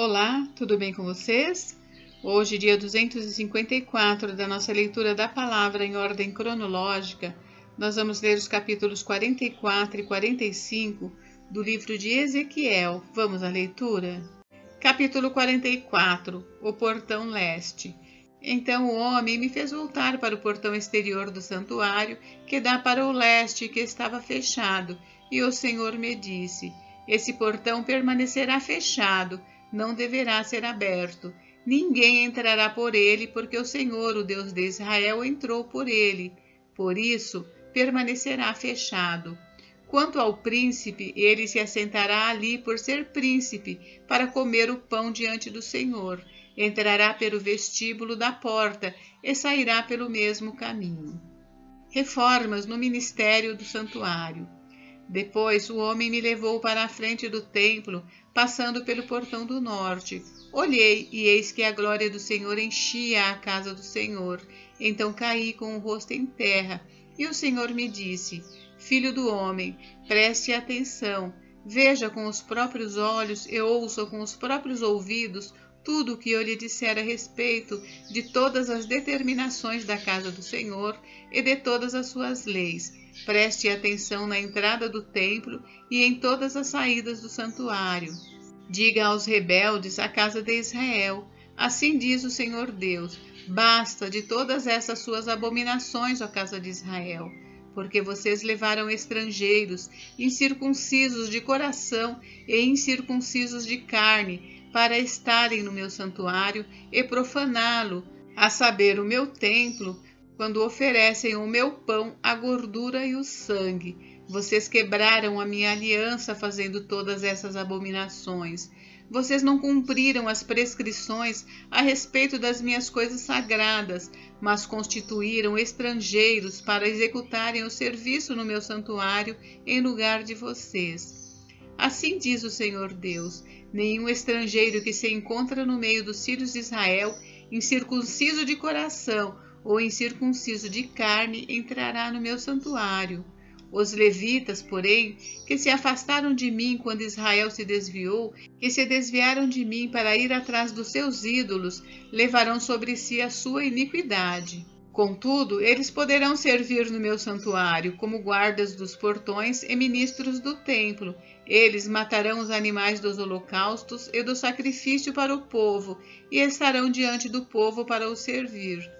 Olá, tudo bem com vocês? Hoje, dia 254 da nossa leitura da palavra em ordem cronológica, nós vamos ler os capítulos 44 e 45 do livro de Ezequiel. Vamos à leitura? Capítulo 44, o portão leste. Então o homem me fez voltar para o portão exterior do santuário, que dá para o leste, que estava fechado, e o Senhor me disse: esse portão permanecerá fechado, não deverá ser aberto. Ninguém entrará por ele, porque o Senhor, o Deus de Israel, entrou por ele. Por isso, permanecerá fechado. Quanto ao príncipe, ele se assentará ali por ser príncipe, para comer o pão diante do Senhor. Entrará pelo vestíbulo da porta e sairá pelo mesmo caminho. Reformas no ministério do santuário. Depois o homem me levou para a frente do templo, passando pelo portão do norte. Olhei, e eis que a glória do Senhor enchia a casa do Senhor. Então caí com o rosto em terra, e o Senhor me disse: filho do homem, preste atenção, veja com os próprios olhos e ouça com os próprios ouvidos tudo o que eu lhe disser a respeito de todas as determinações da casa do Senhor e de todas as suas leis. Preste atenção na entrada do templo e em todas as saídas do santuário. Diga aos rebeldes, a casa de Israel: assim diz o Senhor Deus: basta de todas essas suas abominações, ó casa de Israel, porque vocês levaram estrangeiros, incircuncisos de coração e incircuncisos de carne, para estarem no meu santuário e profaná-lo, a saber, o meu templo, quando oferecem o meu pão, a gordura e o sangue. Vocês quebraram a minha aliança fazendo todas essas abominações. Vocês não cumpriram as prescrições a respeito das minhas coisas sagradas, mas constituíram estrangeiros para executarem o serviço no meu santuário em lugar de vocês. Assim diz o Senhor Deus: nenhum estrangeiro que se encontra no meio dos filhos de Israel, incircunciso de coração ou incircunciso de carne, entrará no meu santuário. Os levitas, porém, que se afastaram de mim quando Israel se desviou, que se desviaram de mim para ir atrás dos seus ídolos, levarão sobre si a sua iniquidade. Contudo, eles poderão servir no meu santuário como guardas dos portões e ministros do templo. Eles matarão os animais dos holocaustos e do sacrifício para o povo, e estarão diante do povo para o servir.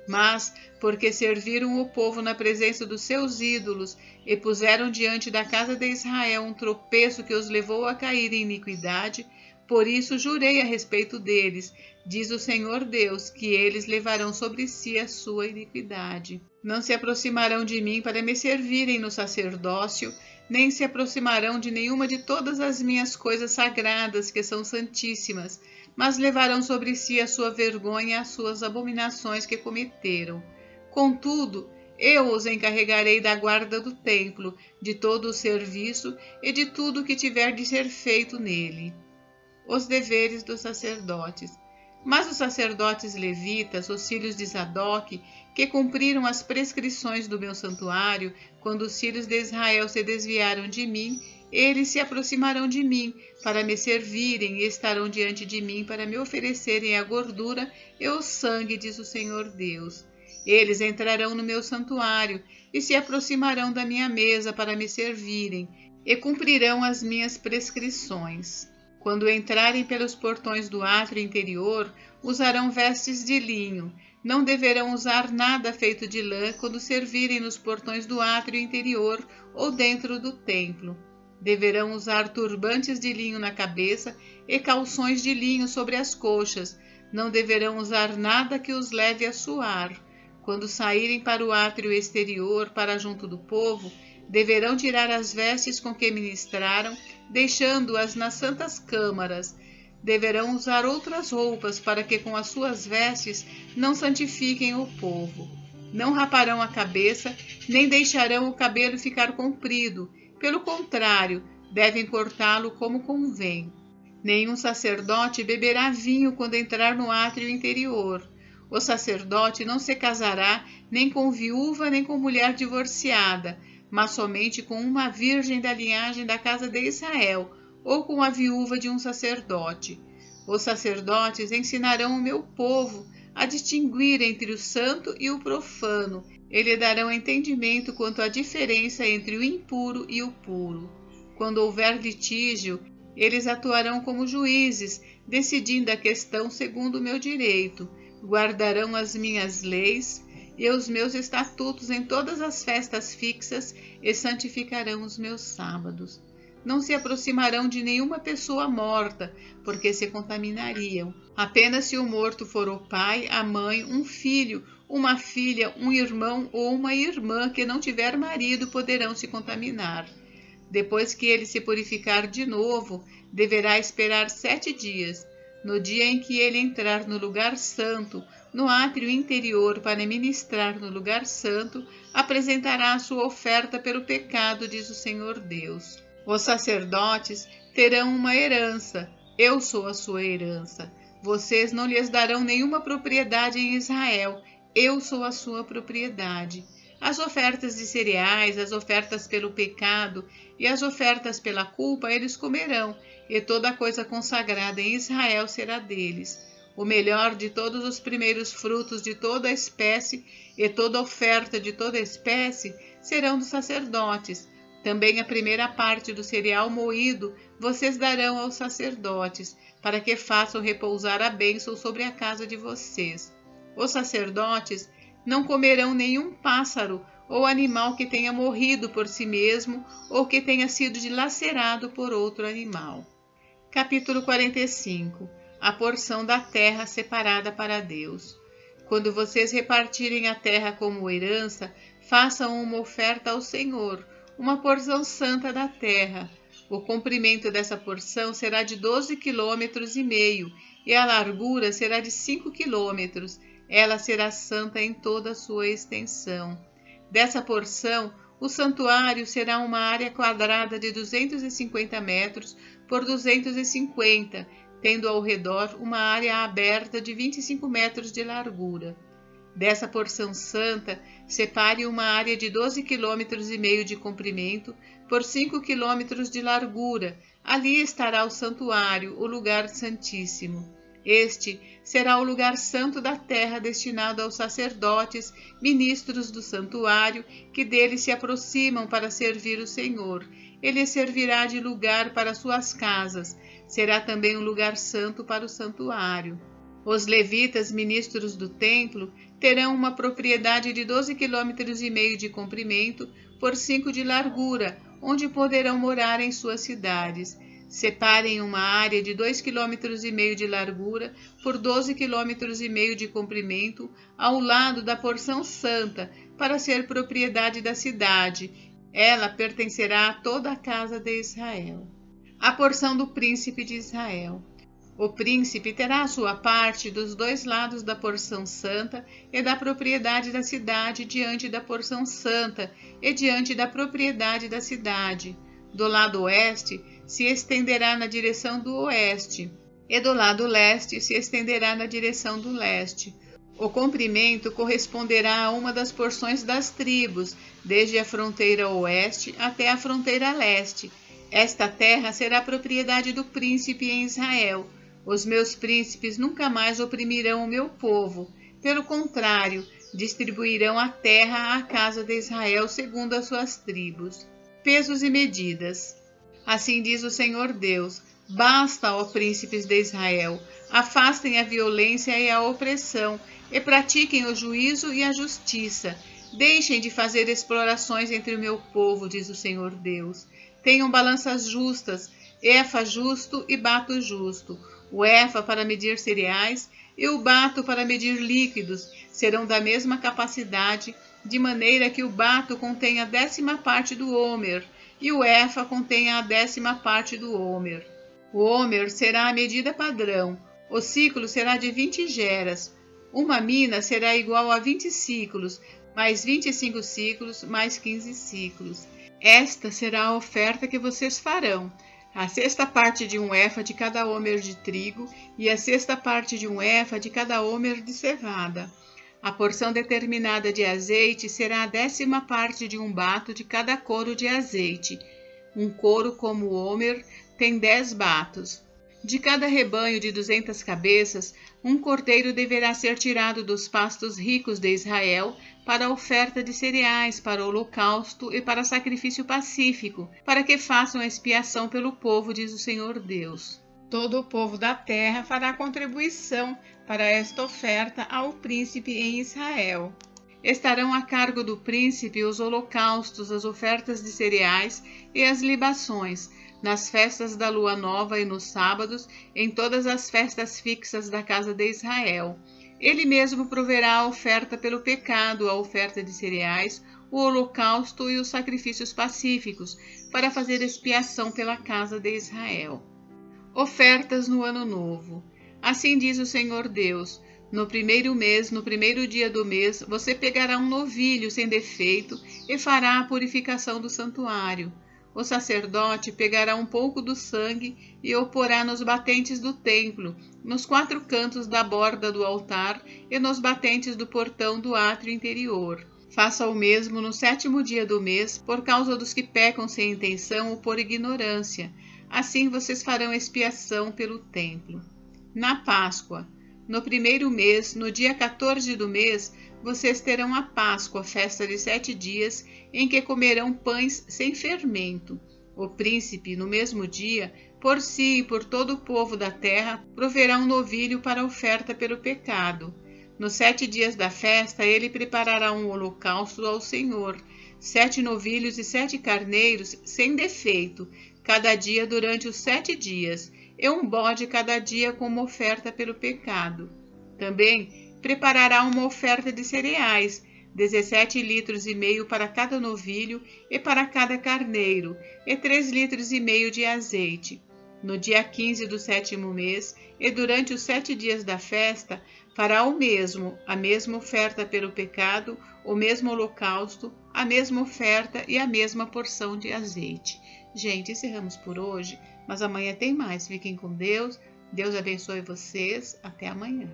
Mas, porque serviram o povo na presença dos seus ídolos e puseram diante da casa de Israel um tropeço que os levou a cair em iniquidade, por isso jurei a respeito deles, diz o Senhor Deus, que eles levarão sobre si a sua iniquidade. Não se aproximarão de mim para me servirem no sacerdócio, nem se aproximarão de nenhuma de todas as minhas coisas sagradas, que são santíssimas, mas levarão sobre si a sua vergonha e as suas abominações que cometeram. Contudo, eu os encarregarei da guarda do templo, de todo o serviço e de tudo o que tiver de ser feito nele. Os deveres dos sacerdotes. Mas os sacerdotes levitas, os filhos de Zadoque, que cumpriram as prescrições do meu santuário, quando os filhos de Israel se desviaram de mim, eles se aproximarão de mim para me servirem e estarão diante de mim para me oferecerem a gordura e o sangue, diz o Senhor Deus. Eles entrarão no meu santuário e se aproximarão da minha mesa para me servirem e cumprirão as minhas prescrições. Quando entrarem pelos portões do átrio interior, usarão vestes de linho. Não deverão usar nada feito de lã quando servirem nos portões do átrio interior ou dentro do templo. Deverão usar turbantes de linho na cabeça e calções de linho sobre as coxas. Não deverão usar nada que os leve a suar. Quando saírem para o átrio exterior, para junto do povo, deverão tirar as vestes com que ministraram, deixando-as nas santas câmaras. Deverão usar outras roupas, para que com as suas vestes não santifiquem o povo. Não raparão a cabeça, nem deixarão o cabelo ficar comprido. Pelo contrário, devem cortá-lo como convém. Nenhum sacerdote beberá vinho quando entrar no átrio interior. O sacerdote não se casará nem com viúva nem com mulher divorciada, mas somente com uma virgem da linhagem da casa de Israel, ou com a viúva de um sacerdote. Os sacerdotes ensinarão o meu povo a distinguir entre o santo e o profano, e lhe darão entendimento quanto à diferença entre o impuro e o puro. Quando houver litígio, eles atuarão como juízes, decidindo a questão segundo o meu direito, guardarão as minhas leis e os meus estatutos em todas as festas fixas e santificarão os meus sábados. Não se aproximarão de nenhuma pessoa morta, porque se contaminariam. Apenas se o morto for o pai, a mãe, um filho, uma filha, um irmão ou uma irmã que não tiver marido poderão se contaminar. Depois que ele se purificar de novo, deverá esperar 7 dias. No dia em que ele entrar no lugar santo, no átrio interior para ministrar no lugar santo, apresentará a sua oferta pelo pecado, diz o Senhor Deus. Os sacerdotes terão uma herança, eu sou a sua herança. Vocês não lhes darão nenhuma propriedade em Israel, eu sou a sua propriedade. As ofertas de cereais, as ofertas pelo pecado e as ofertas pela culpa eles comerão, e toda coisa consagrada em Israel será deles. O melhor de todos os primeiros frutos de toda a espécie e toda oferta de toda a espécie serão dos sacerdotes. Também a primeira parte do cereal moído vocês darão aos sacerdotes, para que façam repousar a bênção sobre a casa de vocês. Os sacerdotes não comerão nenhum pássaro ou animal que tenha morrido por si mesmo ou que tenha sido dilacerado por outro animal. Capítulo 45. A porção da terra separada para Deus. Quando vocês repartirem a terra como herança, façam uma oferta ao Senhor, uma porção santa da terra. O comprimento dessa porção será de 12,5 km e a largura será de 5 km. Ela será santa em toda a sua extensão. Dessa porção, o santuário será uma área quadrada de 250 metros por 250, tendo ao redor uma área aberta de 25 metros de largura. Dessa porção santa, separe uma área de 12,5 km de comprimento por 5 km de largura. Ali estará o santuário, o lugar santíssimo. Este será o lugar santo da terra destinado aos sacerdotes, ministros do santuário, que dele se aproximam para servir o Senhor. Ele servirá de lugar para suas casas. Será também um lugar santo para o santuário. Os levitas, ministros do templo, terão uma propriedade de 12,5 km de comprimento por 5 de largura, onde poderão morar em suas cidades. Separem uma área de 2,5 km de largura por 12,5 km de comprimento ao lado da porção santa, para ser propriedade da cidade. Ela pertencerá a toda a casa de Israel. A porção do príncipe de Israel. O príncipe terá a sua parte dos 2 lados da porção santa e da propriedade da cidade diante da porção santa e diante da propriedade da cidade. Do lado oeste se estenderá na direção do oeste, e do lado leste se estenderá na direção do leste. O comprimento corresponderá a uma das porções das tribos, desde a fronteira oeste até a fronteira leste. Esta terra será propriedade do príncipe em Israel. Os meus príncipes nunca mais oprimirão o meu povo. Pelo contrário, distribuirão a terra à casa de Israel segundo as suas tribos. Pesos e medidas. Assim diz o Senhor Deus: basta, ó príncipes de Israel, afastem a violência e a opressão, e pratiquem o juízo e a justiça. Deixem de fazer explorações entre o meu povo, diz o Senhor Deus. Tenham balanças justas, efa justo e bato justo. O efa para medir cereais e o bato para medir líquidos serão da mesma capacidade, de maneira que o bato contenha a 10ª parte do homer e o efa contenha a 10ª parte do homer. O homer será a medida padrão. O ciclo será de 20 geras. Uma mina será igual a 20 ciclos, mais 25 ciclos, mais 15 ciclos. Esta será a oferta que vocês farão: a 6ª parte de um efa de cada homer de trigo e a 6ª parte de um efa de cada homer de cevada. A porção determinada de azeite será a 10ª parte de um bato de cada coro de azeite. Um coro como o homer tem 10 batos. De cada rebanho de 200 cabeças, um cordeiro deverá ser tirado dos pastos ricos de Israel para a oferta de cereais, para o holocausto e para sacrifício pacífico, para que façam expiação pelo povo, diz o Senhor Deus. Todo o povo da terra fará contribuição para esta oferta ao príncipe em Israel. Estarão a cargo do príncipe os holocaustos, as ofertas de cereais e as libações, nas festas da lua nova e nos sábados, em todas as festas fixas da casa de Israel. Ele mesmo proverá a oferta pelo pecado, a oferta de cereais, o holocausto e os sacrifícios pacíficos, para fazer expiação pela casa de Israel. Ofertas no Ano Novo. Assim diz o Senhor Deus: no primeiro mês, no primeiro dia do mês, você pegará um novilho sem defeito e fará a purificação do santuário. O sacerdote pegará um pouco do sangue e o porá nos batentes do templo, nos 4 cantos da borda do altar e nos batentes do portão do átrio interior. Faça o mesmo no 7º dia do mês, por causa dos que pecam sem intenção ou por ignorância. Assim vocês farão expiação pelo templo. Na Páscoa. No primeiro mês, no dia 14 do mês, vocês terão a Páscoa, festa de 7 dias, em que comerão pães sem fermento. O príncipe, no mesmo dia, por si e por todo o povo da terra, proverá um novilho para oferta pelo pecado. Nos 7 dias da festa, ele preparará um holocausto ao Senhor, 7 novilhos e 7 carneiros sem defeito, cada dia durante os 7 dias, e um bode cada dia como oferta pelo pecado. Também preparará uma oferta de cereais, 17,5 litros para cada novilho e para cada carneiro, e 3,5 litros de azeite. No dia 15 do 7º mês, e durante os 7 dias da festa, fará o mesmo, a mesma oferta pelo pecado, o mesmo holocausto, a mesma oferta e a mesma porção de azeite. Gente, encerramos por hoje, mas amanhã tem mais. Fiquem com Deus. Deus abençoe vocês. Até amanhã.